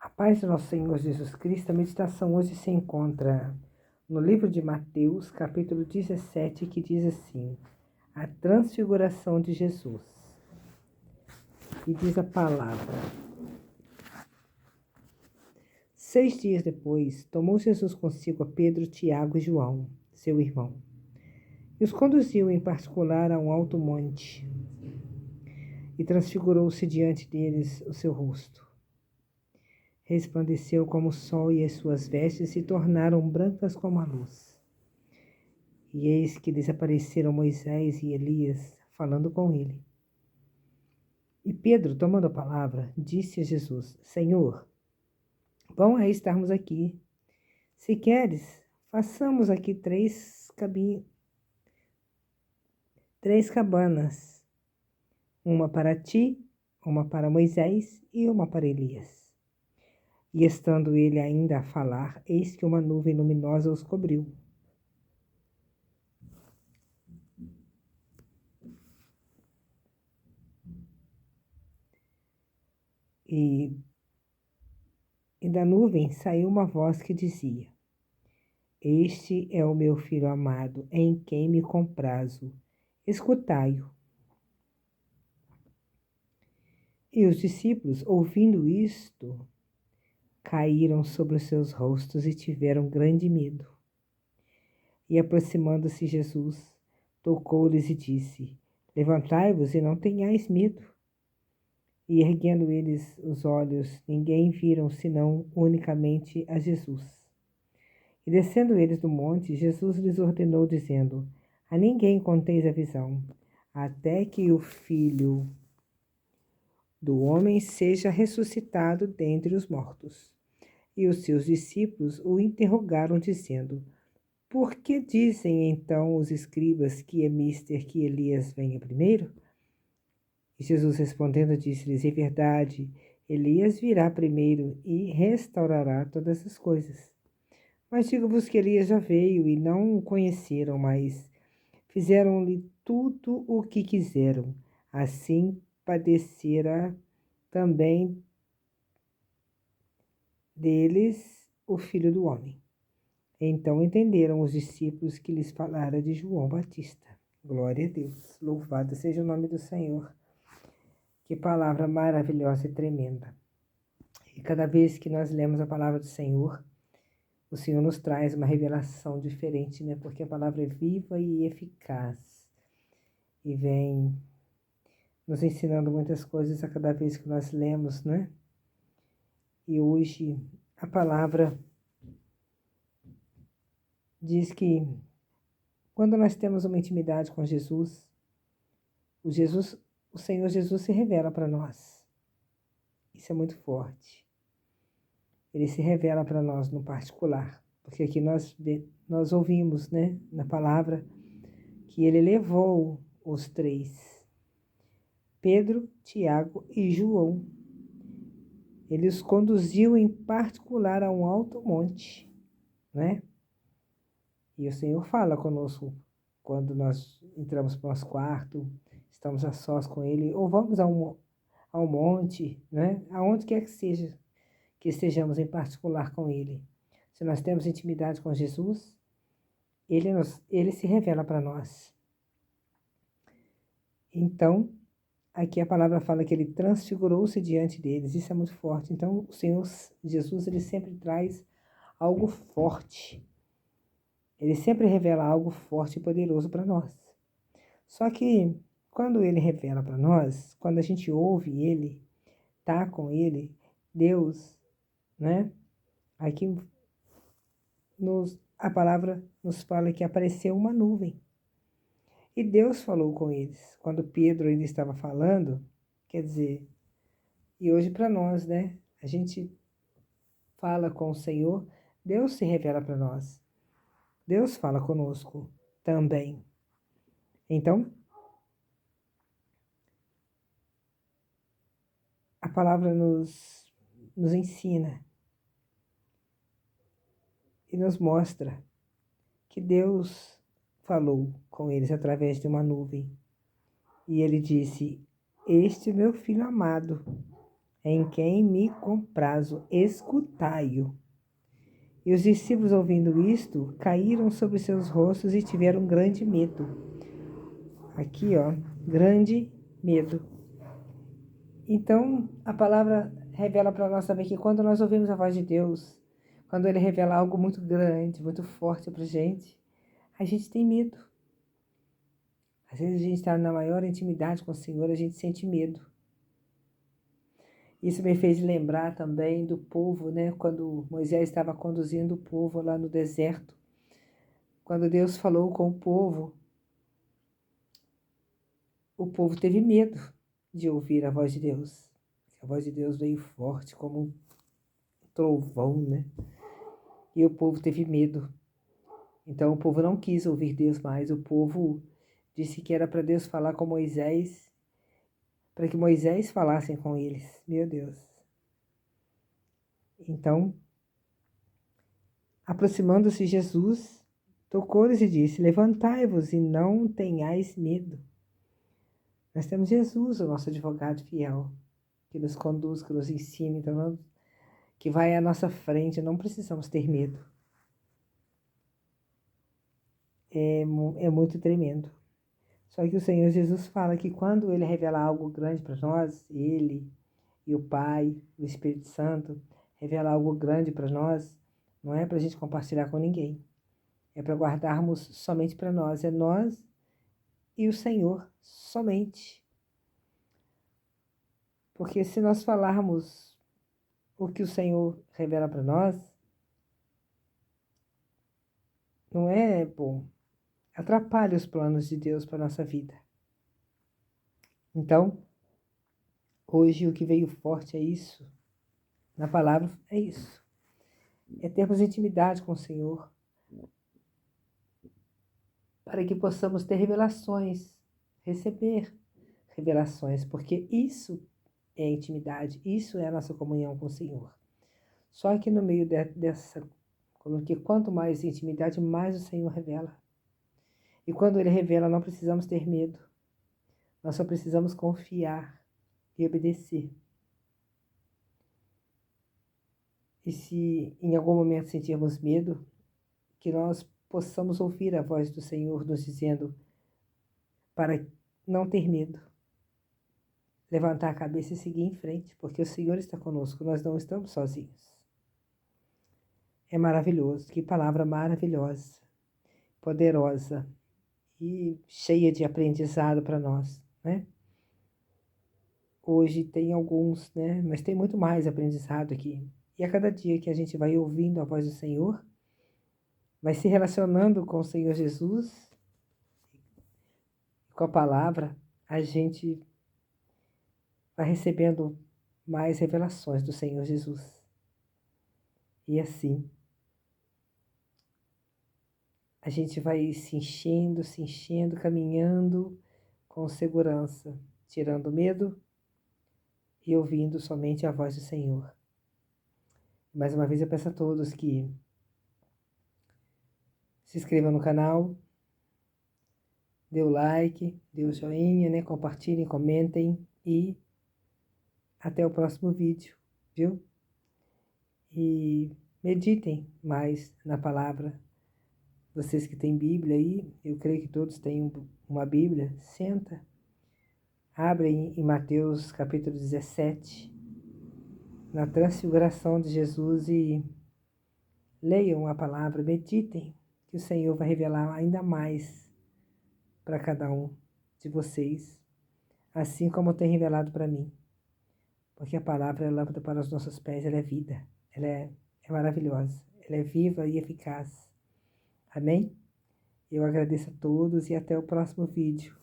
A paz do nosso Senhor Jesus Cristo, a meditação hoje se encontra no livro de Mateus, capítulo 17, que diz assim: a transfiguração de Jesus. E diz a palavra: 6 dias depois, tomou Jesus consigo a Pedro, Tiago e João, seu irmão, e os conduziu em particular a um alto monte, e transfigurou-se diante deles o seu rosto. Resplandeceu como o sol e as suas vestes se tornaram brancas como a luz. E eis que desapareceram Moisés e Elias, falando com ele. E Pedro, tomando a palavra, disse a Jesus: Senhor, bom é estarmos aqui. Se queres, façamos aqui três cabanas, uma para ti, uma para Moisés e uma para Elias. E estando ele ainda a falar, eis que uma nuvem luminosa os cobriu. E da nuvem saiu uma voz que dizia: Este é o meu filho amado, em quem me comprazo. Escutai-o. E os discípulos, ouvindo isto, caíram sobre os seus rostos e tiveram grande medo. E aproximando-se Jesus, tocou-lhes e disse: Levantai-vos e não tenhais medo. E erguendo eles os olhos, ninguém viram senão unicamente a Jesus. E descendo eles do monte, Jesus lhes ordenou, dizendo: A ninguém conteis a visão, até que o Filho do homem seja ressuscitado dentre os mortos. E os seus discípulos o interrogaram, dizendo: Por que dizem então os escribas que é mister que Elias venha primeiro? E Jesus respondendo disse-lhes: Em verdade, Elias virá primeiro e restaurará todas as coisas. Mas digo-vos que Elias já veio e não o conheceram, mas fizeram-lhe tudo o que quiseram. Assim padecerá também deles o Filho do Homem. Então entenderam os discípulos que lhes falara de João Batista. Glória a Deus. Louvado seja o nome do Senhor. Que palavra maravilhosa e tremenda. E cada vez que nós lemos a palavra do Senhor, o Senhor nos traz uma revelação diferente, né? Porque a palavra é viva e eficaz. E vem nos ensinando muitas coisas a cada vez que nós lemos, né? E hoje a palavra diz que quando nós temos uma intimidade com Jesus, o Senhor Jesus se revela para nós. Isso é muito forte. Ele se revela para nós no particular, porque aqui nós ouvimos, né, na palavra, que ele levou os três, Pedro, Tiago e João. Ele os conduziu em particular a um alto monte, né? E o Senhor fala conosco quando nós entramos para o nosso quarto, estamos a sós com ele, ou vamos ao monte, né? Aonde quer que seja, que estejamos em particular com ele. Se nós temos intimidade com Jesus, ele se revela para nós. Então, aqui a palavra fala que ele transfigurou-se diante deles. Isso é muito forte. Então, o Senhor Jesus, ele sempre traz algo forte. Ele sempre revela algo forte e poderoso para nós. Só que, quando ele revela para nós, quando a gente ouve ele, tá com ele, Deus, né? Aqui a palavra nos fala que apareceu uma nuvem. E Deus falou com eles. Quando Pedro ainda estava falando, quer dizer, e hoje para nós, né? A gente fala com o Senhor, Deus se revela para nós. Deus fala conosco também. Então, a palavra nos ensina e nos mostra que Deus falou com eles através de uma nuvem. E ele disse: Este é meu filho amado, em quem me comprazo, escutai-o. E os discípulos, ouvindo isto, caíram sobre seus rostos e tiveram grande medo. Aqui, ó, grande medo. Então, a palavra revela para nós também que quando nós ouvimos a voz de Deus, quando Ele revela algo muito grande, muito forte para a gente tem medo. Às vezes a gente está na maior intimidade com o Senhor, a gente sente medo. Isso me fez lembrar também do povo, né? Quando Moisés estava conduzindo o povo lá no deserto. Quando Deus falou com o povo teve medo de ouvir a voz de Deus. A voz de Deus veio forte como um trovão, né? E o povo teve medo. Então o povo não quis ouvir Deus mais. O povo disse que era para Deus falar com Moisés, para que Moisés falasse com eles. Meu Deus. Então, aproximando-se Jesus, tocou-lhes e disse: levantai-vos e não tenhais medo. Nós temos Jesus, o nosso advogado fiel, que nos conduz, que nos ensina, então, que vai à nossa frente, não precisamos ter medo. É muito tremendo. Só que o Senhor Jesus fala que quando Ele revela algo grande para nós, Ele e o Pai, o Espírito Santo, revela algo grande para nós, não é para a gente compartilhar com ninguém. É para guardarmos somente para nós. É nós e o Senhor somente. Porque se nós falarmos o que o Senhor revela para nós, não é bom. Atrapalha os planos de Deus para a nossa vida. Então, hoje o que veio forte é isso. Na palavra é isso. É termos intimidade com o Senhor. Para que possamos ter revelações, receber revelações, porque isso é intimidade, isso é a nossa comunhão com o Senhor. Só que no meio dessa, porque quanto mais intimidade, mais o Senhor revela. E quando Ele revela, não precisamos ter medo. Nós só precisamos confiar e obedecer. E se em algum momento sentirmos medo, que nós possamos ouvir a voz do Senhor nos dizendo para não ter medo. Levantar a cabeça e seguir em frente, porque o Senhor está conosco, nós não estamos sozinhos. É maravilhoso, que palavra maravilhosa, poderosa e cheia de aprendizado para nós, né? Hoje tem alguns, né? Mas tem muito mais aprendizado aqui. E a cada dia que a gente vai ouvindo a voz do Senhor, vai se relacionando com o Senhor Jesus, com a palavra, a gente vai recebendo mais revelações do Senhor Jesus. E assim, a gente vai se enchendo, caminhando com segurança, tirando medo e ouvindo somente a voz do Senhor. Mais uma vez eu peço a todos que se inscrevam no canal, dê o like, dê o joinha, né? Compartilhem, comentem e até o próximo vídeo, viu? E meditem mais na palavra. Vocês que têm Bíblia aí, eu creio que todos têm uma Bíblia, senta, abrem em Mateus capítulo 17, na transfiguração de Jesus e leiam a palavra, meditem, que o Senhor vai revelar ainda mais para cada um de vocês, assim como tem revelado para mim. Porque a palavra é lâmpada para os nossos pés, ela é vida, ela é maravilhosa, ela é viva e eficaz. Amém? Eu agradeço a todos e até o próximo vídeo.